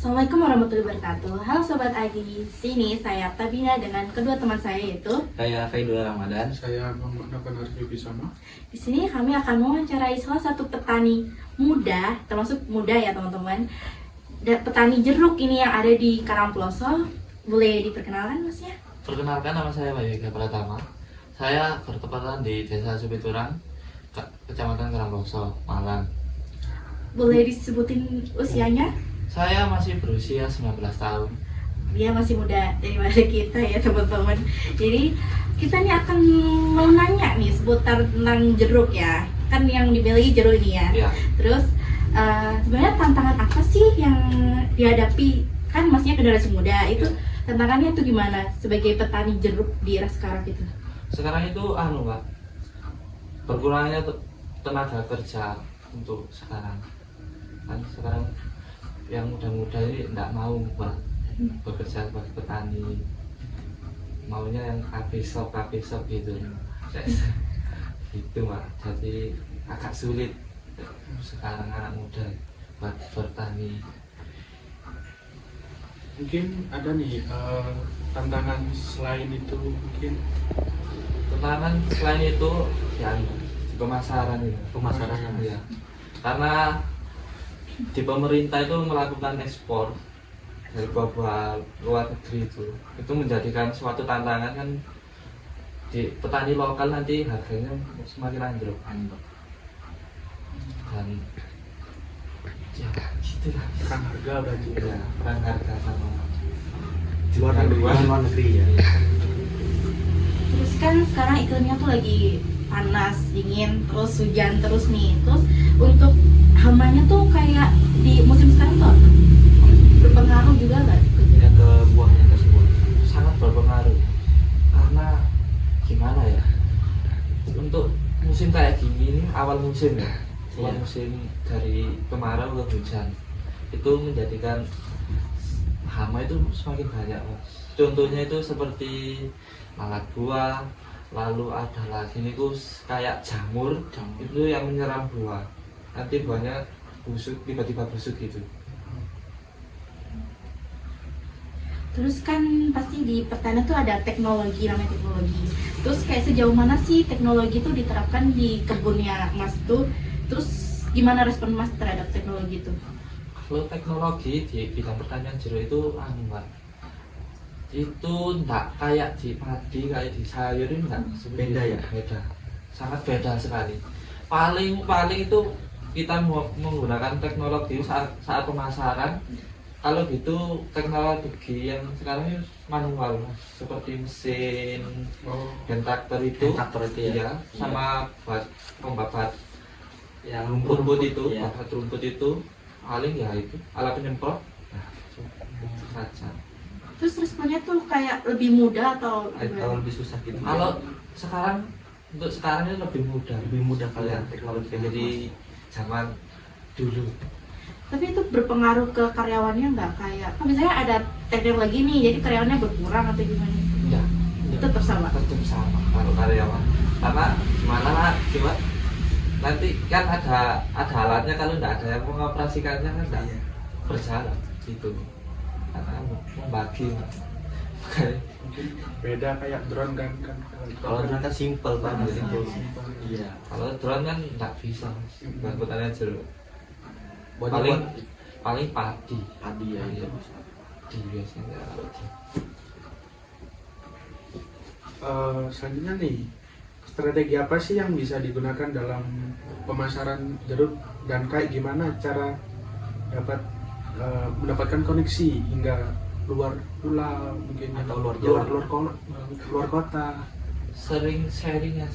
Assalamualaikum warahmatullahi wabarakatuh. Halo Sobat Agi, sini saya Tabina dengan kedua teman saya yaitu Saya Faidul Ramadan. Saya Muhammad Nafan Arfi Bisono. di sini kami akan mewawancarai salah satu petani muda, termasuk muda ya teman-teman. Petani jeruk ini yang ada di Karangploso. Boleh diperkenalkan Masnya? Perkenalkan, nama saya Bayu Ega Pratama. Saya bertepatan di Desa Supiturang, Kecamatan Karangploso, Malang. Boleh disebutin usianya? Saya masih berusia 19 tahun. Dia masih muda daripada kita ya teman-teman. Jadi kita nih akan menanya nih seputar tentang jeruk ya. Kan yang dimiliki jeruk ini ya. Ya, Terus sebenarnya tantangan apa sih yang dihadapi? Kan masnya generasi muda itu tantangannya itu gimana sebagai petani jeruk di era sekarang gitu? sekarang itu Pak, berkurangnya tenaga kerja untuk sekarang. Kan sekarang yang muda-muda ini tidak mau Pak bekerja sebagai petani, maunya yang coffee shop gitu. Gitu Pak, jadi agak sulit sekarang anak muda buat bertani. Mungkin ada nih tantangan selain itu mungkin. Tantangan selain itu ya di pemasaran ya. Ya. Karena di pemerintah itu melakukan ekspor dari buah-buah luar negeri itu menjadikan suatu tantangan kan. Di petani lokal nanti harganya semakin anjlok dan ya gitu lah. Perang harga berarti. Ya, perang harga sama Di luar negeri ya. Terus kan sekarang iklimnya tuh lagi panas, dingin, terus hujan terus nih. Terus untuk hamanya tuh kayak di musim sekarang tuh apa? Berpengaruh juga nggak? ya ke buahnya tersebut sangat berpengaruh. Karena gimana ya, untuk musim kayak gini ini awal musim ya, awal musim dari kemarau ke hujan itu menjadikan hama itu semakin banyak Mas. Contohnya itu seperti lalat buah, lalu ada lagi nih kayak jamur itu yang menyerang buah, nanti buahnya busuk, tiba-tiba busuk gitu. Terus kan pasti di pertanian tuh ada teknologi, namanya teknologi. Terus kayak sejauh mana sih teknologi itu diterapkan di kebunnya Mas tuh? Terus gimana respon Mas terhadap teknologi itu? Kalau teknologi di bidang pertanian jeruk itu Mbak, itu enggak kayak di padi, kayak di sayur ini enggak Beda ya? Beda, sangat beda sekali. Paling itu kita menggunakan teknologi saat pemasaran. Kalau gitu teknologi yang sekarang ini manual Mas. Seperti mesin dan traktor itu ya, sama pembabat yang rumput itu, ya. babat rumput itu paling ya itu alat penyemprot saja. Terus responnya tuh kayak lebih mudah atau Atau gimana? lebih susah gitu. Kalau sekarang, untuk sekarang ini lebih mudah kalian ya, teknologi jadi zaman dulu. Tapi itu berpengaruh ke karyawannya nggak? Kayak kan misalnya ada teknologi nih, jadi karyawannya berkurang atau gimana? Enggak, Tetap sama. tetap sama kalau karyawan. Karena gimana nanti kan ada alatnya, kalau nggak ada yang mengoperasikannya kan nggak berjalan gitu. Karena membagi Mungkin beda kayak drone kan. Kalau drone kan simple banget. Simple. Iya. kalau drone kan nggak bisa buat pertanian jeruk. Paling Paling padi padi ya. Iya. Di biasanya kalau di Selanjutnya nih, strategi apa sih yang bisa digunakan dalam pemasaran jeruk dan kayak gimana cara dapat mendapatkan koneksi hingga luar pulau mungkin Atau luar Jawa. luar kota. sering sharing ya,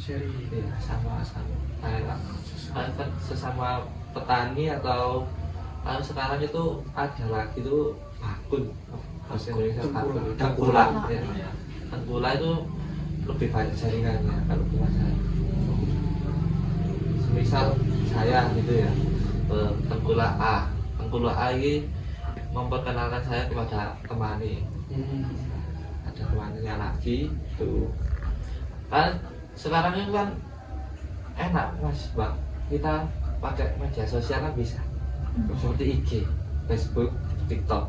Sharing. ya sama kayak sesama petani. Atau kalau sekarang itu ada lagi tuh bakul, bahasa Indonesia bakul, tengkulak ya. Tengkulak itu lebih banyak jaringannya kalau buat saya. Misal saya gitu ya, tengkulak A ini memperkenalkan saya kepada temani. Ada temannya lagi tuh kan. Sekarang ini kan enak Mas Bang, kita pakai media sosial kan bisa, seperti IG Facebook, TikTok.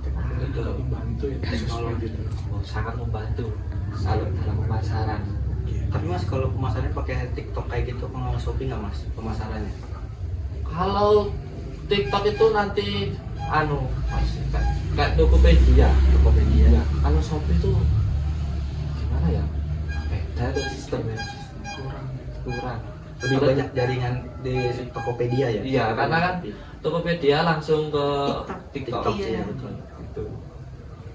Teknologi Betul. membantu ya sosmed itu. Oh, sangat membantu kalau dalam pemasaran. Tapi mas kalau pemasarannya pakai TikTok kayak gitu pengelola Shopee nggak mas pemasarannya? Kalau TikTok itu nanti mas, kayak Tokopedia. Tokopedia. Kalau Shopee itu gimana ya? Beda tuh sistemnya, Kurang. kurang. Lebih Kalau- banyak jaringan di Tokopedia ya? Iya, karena kan Tokopedia langsung ke TikTok. TikTok. Iya. betul. Gitu.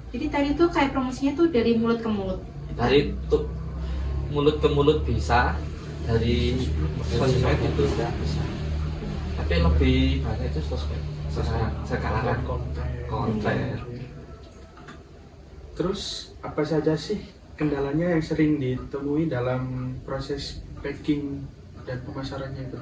Jadi tadi tuh kayak promosinya tuh dari mulut ke mulut. Dari mulut ke mulut bisa, dari sosmed itu bisa. Tapi lebih banyak itu sosmed. Sekarang konten. Terus apa saja sih kendalanya yang sering ditemui dalam proses packing dan pemasarannya itu?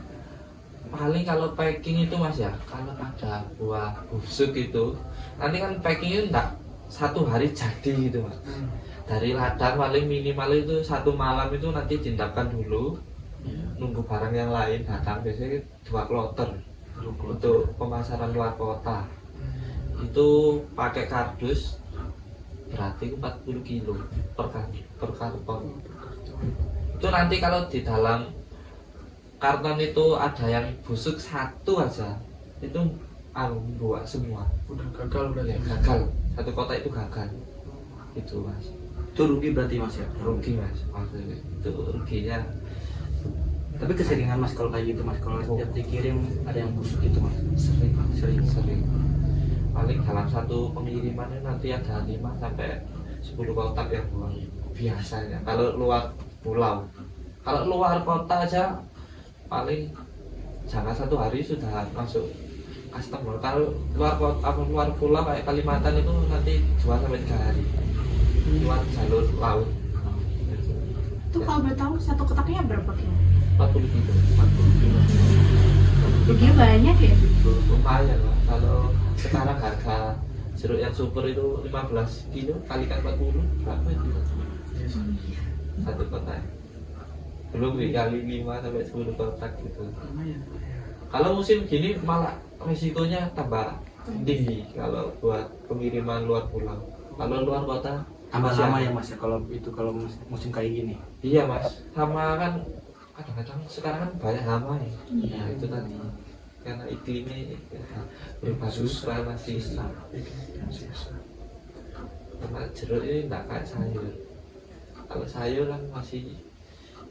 Paling kalau packing itu mas ya, kalau ada buah busuk itu nanti kan packingnya enggak satu hari jadi gitu mas. Dari ladang paling minimal itu 1 malam itu nanti diendapkan dulu, nunggu barang yang lain datang, biasanya 2 kloter untuk pemasaran luar kota. Itu pakai kardus berarti 40 kilo per karton. Itu nanti kalau di dalam karton itu ada yang busuk 1 aja, itu buah semua. Udah gagal berarti. Ya, gagal, 1 kota itu gagal. Itu mas, Itu rugi berarti mas ya? rugi mas, maksudnya itu ruginya. Tapi keseringan mas kalau kayak gitu mas, kalau setiap dikirim ada yang busuk itu mas? Sering. Paling dalam satu pengiriman nanti ada 5 sampai 10 kotak yang buang biasanya. Kalau luar pulau, kalau luar kota aja paling jangan 1 hari sudah masuk customer. Kalau luar kota, luar pulau kayak Kalimantan itu nanti 2 sampai 3 hari. Luar jalur laut. Itu kalau boleh tahu satu kotaknya berapa kilo? 40 kilo. Ruginya banyak ya? Lumayan lah. Kalau sekarang harga jeruk yang super itu 15 kilo kalikan 40 berapa itu? Satu kotak. Belum dikali 5 sampai 10 kotak gitu. Lumayan. Kalau musim gini malah resikonya tambah tinggi kalau buat pengiriman luar pulau. Kalau luar kota Tambah masih lama ada. ya mas ya kalau itu kalau musim kayak gini? Iya mas, sama kan kadang-kadang sekarang kan banyak hama ya. Iya. Nah, itu tadi karena iklimnya berubah susah masih. Susah. Karena jeruk ini enggak kayak sayur. Kalau sayur kan masih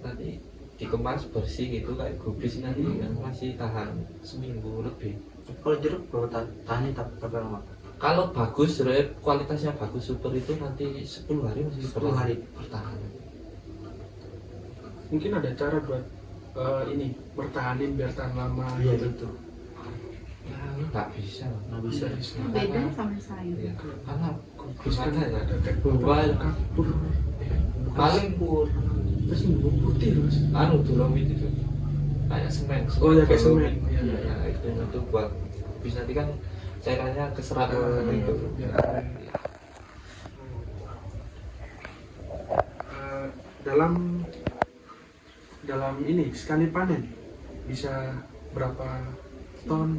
nanti dikemas bersih gitu kayak gubris nanti kan masih tahan seminggu lebih. Kalau jeruk berapa tahannya berapa lama? Kalau bagus jeruk kualitasnya bagus super itu nanti 10 hari masih 10 hari bertahan. Mungkin ada cara buat ini bertahanin biar tahan lama. Iya gitu. gitu. Nah, nggak bisa. Nggak bisa. Beda sama sayur. Ya, karena Terus kan gimana ya? ada Buah teknik kapur. paling pur Terus bumbu putih terus. dolomit itu kayak semen. Oh ya kayak semen. Dolomit. Iya. Ya, itu buat bisa nanti kan cairannya keserap itu. Biar awet. Dalam ini sekali panen bisa berapa ton,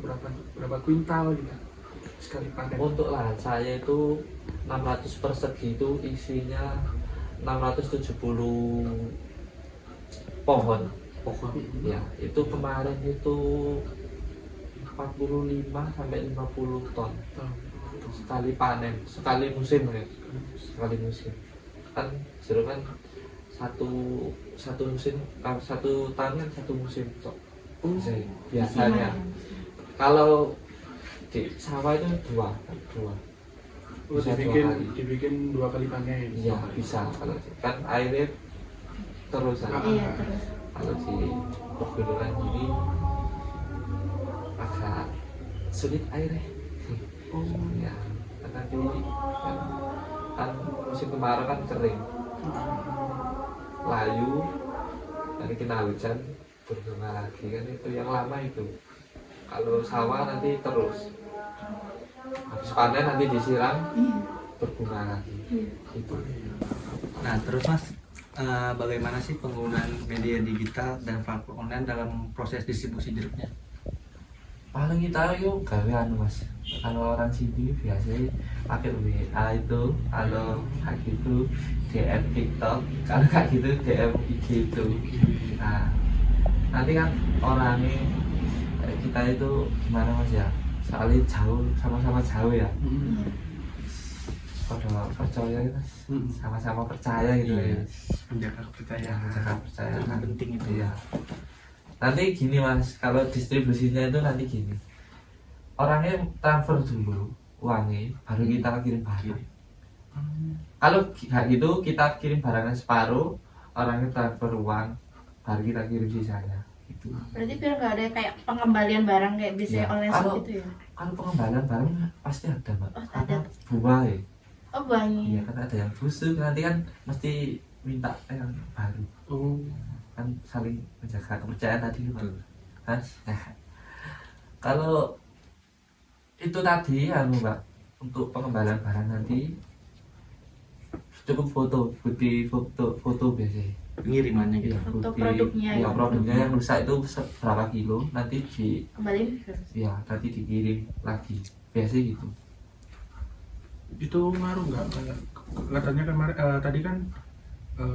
berapa kuintal gitu sekali panen. Untuk lahan saya itu 600 persegi itu isinya 670 pohon. Pohon. Ya, itu kemarin itu 45 sampai 50 ton sekali panen, sekali musim ya. Sekali musim. Kan jeruk kan satu musim, satu tahun kan satu musim tok. Biasanya. Kalau di sawah itu dua. Oh, Bisa dibikin 2 kali panen. Iya bisa. Kalau kan airnya terus aja. Iya terus. Kalau di pegunungan ini agak sulit airnya. Oh, Ya, karena di kan musim kemarau kan kering, layu, nanti kena hujan berbunga lagi kan itu yang lama itu. Kalau sawah nanti terus habis panen nanti disiram Iya. berbunga lagi. Iya. Itu. Nah terus mas, bagaimana sih penggunaan media digital dan platform online dalam proses distribusi jeruknya? paling kita yuk gawe anu mas, kalau orang sini biasanya pakai WA itu, kalau kayak gitu DM TikTok, kalau kayak gitu DM IG itu. Nah nanti kan orangnya kita itu gimana mas ya, soalnya jauh, sama-sama jauh ya, pada percaya gitu, sama-sama percaya gitu ya, Menjaga ya kepercayaan. menjaga percaya Itu kan. penting itu. Iya. Nanti gini mas, kalau distribusinya itu nanti gini, orangnya transfer dulu uangnya, baru kita kirim barang. Kalau kayak gitu kita kirim barangnya separuh, orangnya transfer uang, baru kita kirim sisanya. Gitu. Berarti biar nggak ada kayak pengembalian barang kayak biasanya Ya, online shop kalau- gitu ya? Kalau pengembalian barang pasti ada mbak, Oh, karena ada. buah ya. Oh banyak. Iya kan ada yang busuk, nanti kan mesti minta yang baru. Oh, Kan saling menjaga kepercayaan tadi Pak. Betul. Kan? Nah, kalau itu tadi anu Mbak, untuk pengembalian barang nanti cukup foto, bukti foto biasanya. Pengirimannya gitu. Iya, Foto bukti- produknya iya, ya. produknya yang rusak itu berapa kilo, nanti Kembaliin. nanti dikirim lagi. Biasanya gitu. itu ngaruh nggak kayak katanya kemarin tadi kan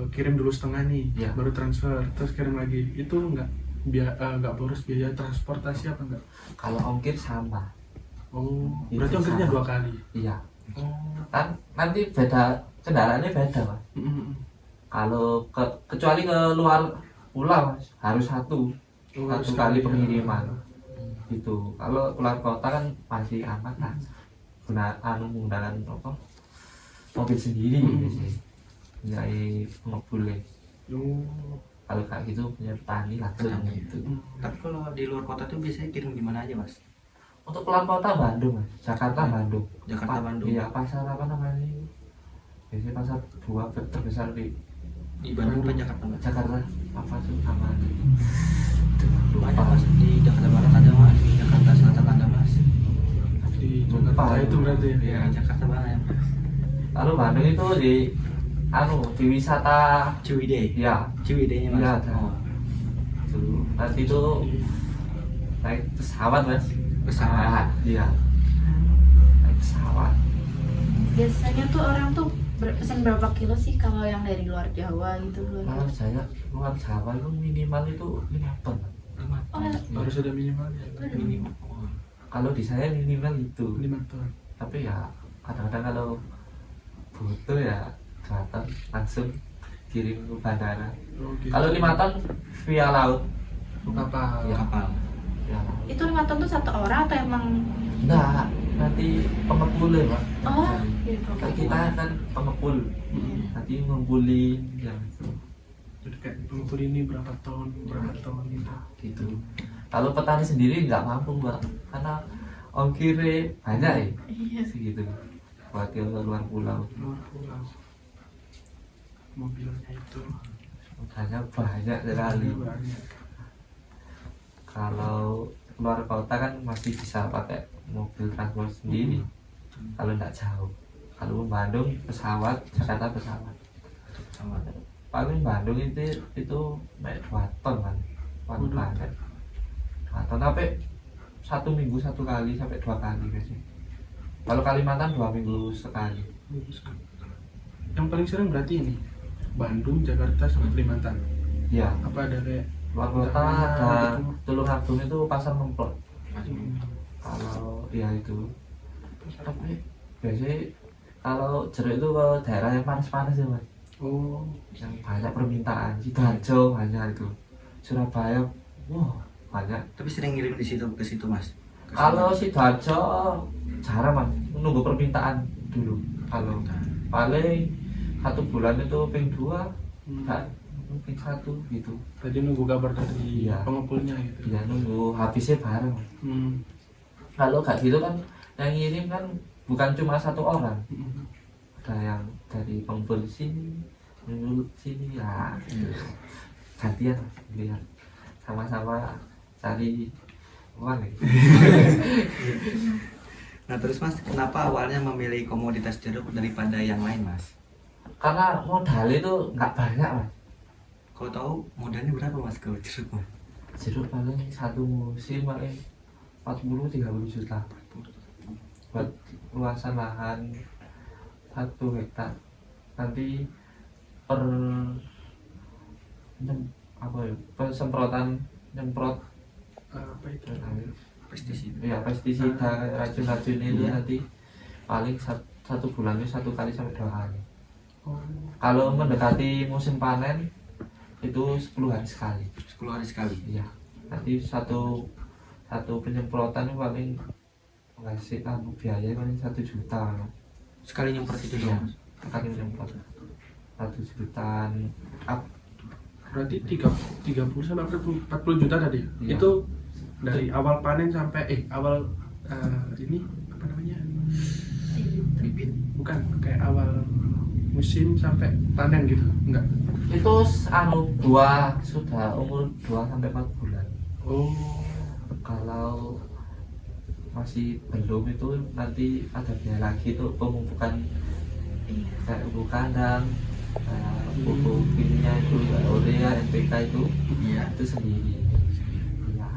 kirim dulu setengah nih, Iya. baru transfer, terus kirim lagi. Itu nggak boros biaya transportasi apa enggak? Kalau ongkir sama. Oh, Itu berarti ongkirnya sama. 2 kali. Iya. Oh, Kan nanti beda kendaraannya beda Mas. Kalau kecuali ke luar pulau Mas, harus satu kali pengiriman gitu. Kalau keluar kota kan masih aman kan, menggunakan apa, mobil sendiri biasanya, nyai pengepulnya. Oh, Kalau kayak gitu punya petani langsung Petani. gitu. Tapi kalau di luar kota tuh biasanya kirim di mana aja mas? Untuk keluar kota Bandung Mas, Jakarta Bandung. Jakarta Bandung. Iya, pasar apa namanya ini? Biasanya pasar buah terbesar di Di Bandung ke Jakarta mas? Jakarta apa tuh namanya? Banyak mas, di Jakarta Barat ada mas, di Jakarta Selatan ada mas. di Jakarta Lupa. itu berarti ya. Iya. Di Jakarta banyak. Lalu Bandung itu di wisata Ciwidey. ya, Ciwidey-nya mas. Iya, ada. Oh, tuh nanti tuh naik pesawat Mas. pesawat. Iya, naik pesawat. Biasanya tuh orang tuh pesan berapa kilo sih kalau yang dari luar Jawa gitu Kalau saya luar Jawa itu minimal itu 5 ton. 5 Oh, ton. Harus ada minimalnya. Minimal. Oh. Kalau di saya minimal itu, 5 ton. tapi ya kadang-kadang kalau butuh ya 2 ton langsung kirim ke bandara. Oh, gitu. Kalau 5 ton via laut, kapal. Iya. Kapal. via laut. itu 5 ton tuh satu orang atau emang? Nah, nanti pengepulnya Pak. Oh gitu. Kayak kita kan pengepul, nanti ngumpulin yang Jadi kayak pengukur ini berapa ton gitu. gitu. Kalau petani sendiri nggak mampu Mbak, karena ongkirnya banyak ya, Iya. segitu buat ke luar pulau. Luar pulau. Mobilnya itu Makanya banyak sekali. banyak. Kalau keluar kota kan masih bisa pakai mobil transport sendiri. Kalau nggak jauh, kalau Bandung pesawat, Jakarta pesawat. Pesawat. Paling Bandung itu naik 2 ton kan, Waduh. banget. 2 ton sampai 1 minggu 1 kali sampai 2 kali biasanya. Kalau Kalimantan 2 minggu sekali. Bagus kan. Yang paling sering berarti ini Bandung, Jakarta, sama Kalimantan. Ya, Apa ada kayak luar kota ada Tulungagung itu pasar Ngemplok. Kalau ya itu, tapi biasanya kalau jeruk itu ke daerah yang panas-panas ya Mas, oh yang banyak permintaan. Sidoarjo banyak itu, Surabaya, wah banyak. Tapi sering ngirim di situ ke situ mas. Ke Kalau sana. Sidoarjo jarang Mas, menunggu permintaan dulu. Kalau paling 1 bulan itu ping 2, kan ping 1 gitu. tadi nunggu kabar dari Iya. pengepulnya gitu. Ya nunggu habisnya bareng. Hmm. Kalau kayak gitu kan yang ngirim kan bukan cuma 1 orang, Hmm. ada yang dari pengepul sini, nunggu sini ya gitu. Gantian lihat sama-sama cari uang ya. Nah terus mas, kenapa awalnya memilih komoditas jeruk daripada yang lain mas? Karena modal itu nggak banyak Mas. Kalau tahu modalnya berapa mas kalau jeruk mas? Jeruk paling 1 musim paling 40-30 juta buat luasan lahan 1 hektar. Nanti per semprotan nyemprot Apa itu? pestisida. ya pestisida racun-racun itu nanti paling 1 bulan itu 1 kali sampai 2 kali. Oh. Kalau mendekati musim panen itu 10 hari sekali. 10 hari sekali. Iya. Nanti satu penyemprotan itu paling ngasih biaya paling 1 juta. Sekali nyemprot itu Iya. dong. Sekali menyemprot 1 jutaan up. Berarti 30 sampai 40 juta tadi. Iya. Itu dari awal panen sampai awal ini apa namanya? Bibit. Bukan kayak awal musim sampai panen gitu. Enggak. Itu buah sudah umur 2-4 bulan. Oh. Kalau masih belum itu nanti ada biaya lagi itu pemupukan kayak pupuk kandang, pupuk kimia itu kayak urea, NPK itu Iya. sendiri. Ya,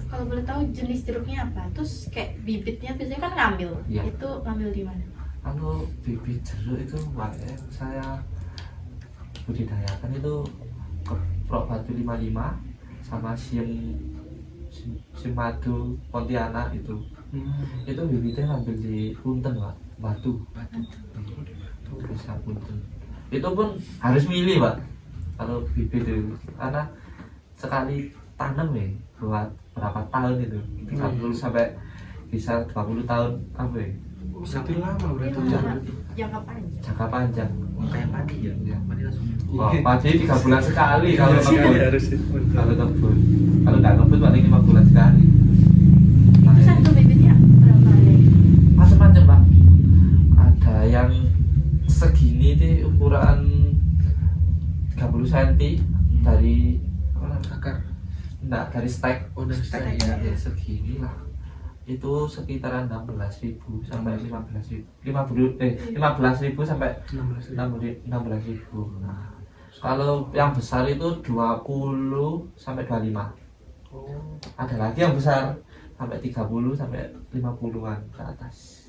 Kalau boleh tahu jenis jeruknya apa? Terus kayak bibitnya biasanya kan ngambil. Iya. Itu ngambil di mana? kalau bibit jeruk itu makanya saya budidayakan itu Keprok Batu 55 sama Madu Pontianak itu. Itu bibitnya ngambil di Punten, Pak. Batu. Desa Punten. Itu pun harus milih, Pak. Kalau bibit itu karena sekali tanam ya buat berapa tahun itu. 10 sampai bisa 20 tahun apa ya? Berarti lama berarti. Ini Jangka jangka panjang. jangka panjang. Kayak padi ya. Iya. Padi langsung. Wah, padi 3 bulan sekali kalau kebun. harus Kalau kebun. Kalau nggak kebun paling 5 bulan sekali. Nah, Itu satu bibitnya berapa ya? macam-macam, Pak. Ada yang segini deh ukuran 30 cm dari apa namanya? akar. Enggak, dari stek. Oh, dari Stek stek. aja. Ya, segini lah. Itu sekitaran 16.000 sampai 15.000. 15.000 sampai 16.000. 16.000. Nah, kalau yang besar itu 20 sampai 25. Oh. Ada lagi yang besar sampai 30 sampai 50-an ke atas.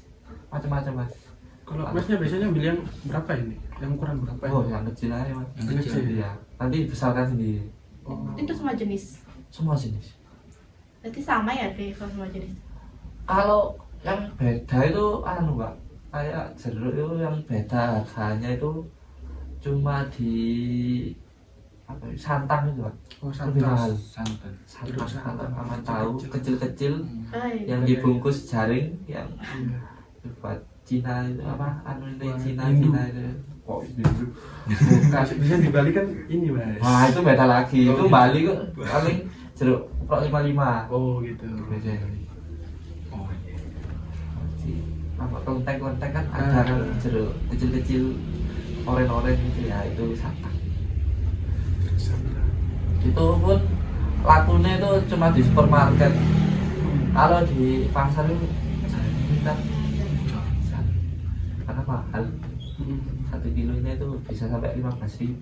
Macam-macam, Mas. Kalau masnya biasanya ambil yang berapa ini? Yang ukuran berapa? Oh, yang kecil aja, Mas. Yang kecil. Iya. Nanti besarkan sendiri. Oh. Itu semua jenis. Semua jenis. Berarti sama ya deh kalau semua jenis. Kalau yang beda itu Pak, kayak jeruk itu yang beda harganya itu cuma di apa ya, Santang itu, Pak. Oh, Lebih mahal. Santan. Santang, Santang. kalau kamu tahu kecil-kecil Oh, iya. yang dibungkus jaring yang Iya. buat Cina itu apa anu ini Cina Hindu. itu kok itu bukan. Bisa dibalik kan ini, Mas. Wah, itu beda lagi. Oh, Itu gitu. Bali kok paling jeruk Keprok 55. Oh, gitu. Biasanya. Oh iya. Apa kelenteng-kelenteng kan ada kan jeruk kecil-kecil oren-oren gitu ya, itu Santang. Santang. Itu pun lakunya itu cuma di supermarket. Kalau di pasar itu kita karena mahal. 1 kilonya itu bisa sampai 15.000.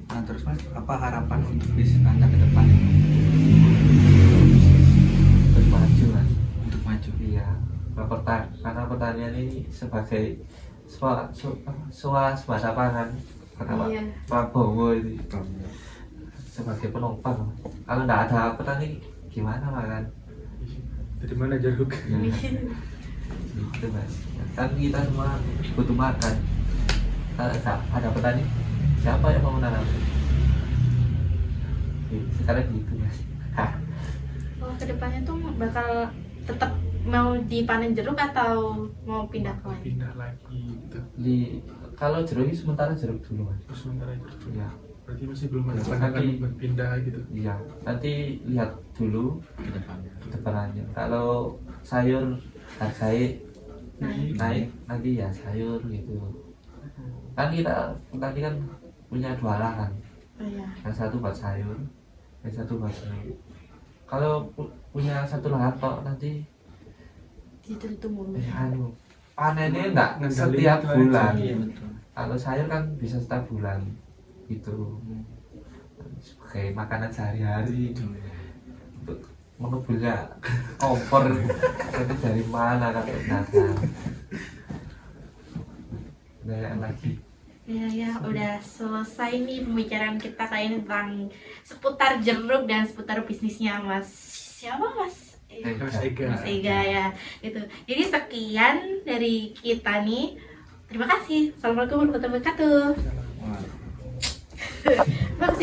Nah terus Mas, apa harapan untuk bisnis Anda ke depan Terus maju, Mas. untuk maju? Iya, karena pertanian ini sebagai swasta pangan, kata Pak Iya. Prabowo itu sebagai penopang. Kalau nggak ada petani gimana makan? Dari mana jeruk? Ya, gitu, Mas. Kan kita semua butuh makan. Kalau nggak ada petani, siapa yang mau menanam? Sekarang gitu, Mas. Oh, kedepannya tuh bakal tetap mau dipanen jeruk atau mau pindah ke lain? Pindah lagi gitu. Kalau jeruk ini sementara jeruk dulu, Mas. Terus sementara itu. Iya. Berarti masih belum ada Nanti- pandangan buat pindah gitu. Iya, nanti lihat dulu Ke depannya. ke depannya. Kalau sayur harganya naik, nanti ya sayur gitu. Kan kita tadi kan punya 2 lahan, Oh iya. yang satu buat sayur, yang satu buat sayur. Kalau punya 1 lahan tok nanti Itu mulu. anu panennya enggak Ngendalin setiap itu aja. bulan. Iya betul. Kalau sayur kan bisa setiap bulan gitu. sebagai makanan sehari-hari untuk menubulnya kompor itu dari mana kakek datang banyak lagi. Ya, udah selesai nih pembicaraan kita kali ini tentang seputar jeruk dan seputar bisnisnya Mas. Siapa Mas? Mas Ega. Mas Ega ya. Itu. Jadi sekian dari kita nih. Terima kasih. Assalamualaikum warahmatullahi wabarakatuh. Terima kasih.